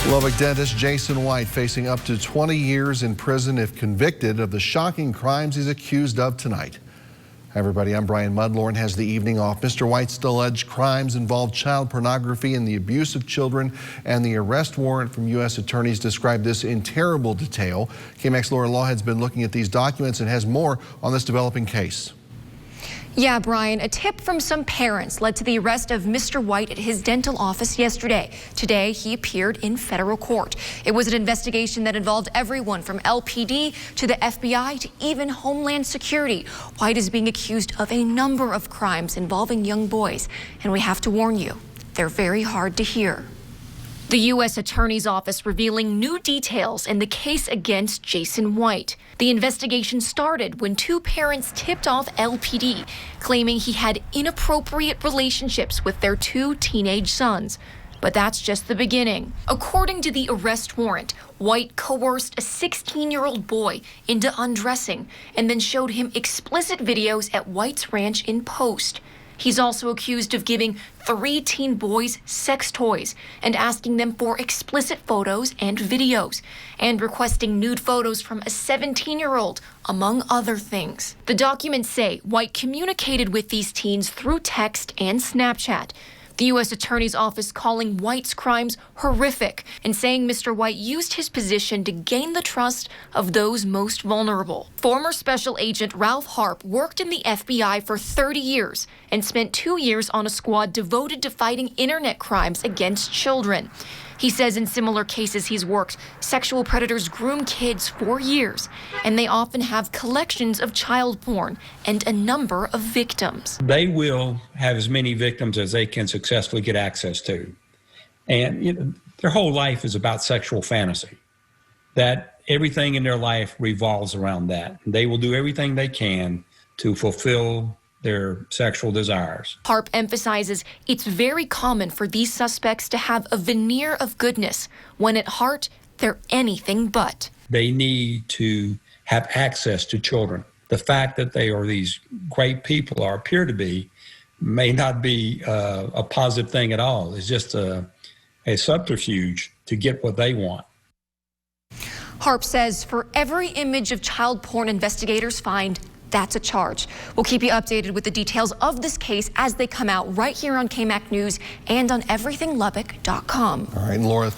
Lubbock dentist Jason White facing up to 20 years in prison if convicted of the shocking crimes he's accused of tonight. Hi everybody, I'm Brian Mudd. Lauren has the evening off. Mr. White's alleged crimes involved child pornography and the abuse of children, and the arrest warrant from U.S. attorneys described this in terrible detail. KMAX Laura Lawhead's been looking at these documents and has more on this developing case. Yeah, Brian, a tip from some parents led to the arrest of Mr. White at his dental office yesterday. Today, he appeared in federal court. It was an investigation that involved everyone from LPD to the FBI to even Homeland Security. White is being accused of a number of crimes involving young boys, and we have to warn you, they're very hard to hear. The U.S. Attorney's Office revealing new details in the case against Jason White. The investigation started when two parents tipped off LPD, claiming he had inappropriate relationships with their two teenage sons. But that's just the beginning. According to the arrest warrant, White coerced a 16-year-old boy into undressing and then showed him explicit videos at White's ranch in Post. He's also accused of giving 3 teen boys sex toys and asking them for explicit photos and videos, and requesting nude photos from a 17-year-old, among other things. The documents say White communicated with these teens through text and Snapchat. The U.S. Attorney's Office calling White's crimes horrific and saying Mr. White used his position to gain the trust of those most vulnerable. Former Special Agent Ralph Harp worked in the FBI for 30 years and spent 2 years on a squad devoted to fighting internet crimes against children. He says in similar cases he's worked, sexual predators groom kids for years, and they often have collections of child porn and a number of victims. They will have as many victims as they can successfully get access to. And their whole life is about sexual fantasy, that everything in their life revolves around that. They will do everything they can to fulfill their sexual desires. Harp emphasizes it's very common for these suspects to have a veneer of goodness, when at heart, they're anything but. They need to have access to children. The fact that they are these great people, or appear to be, may not be a positive thing at all. It's just a subterfuge to get what they want. Harp says for every image of child porn investigators find, that's a charge. We'll keep you updated with the details of this case as they come out right here on KMAC News and on everythinglubbock.com. All right, Laura.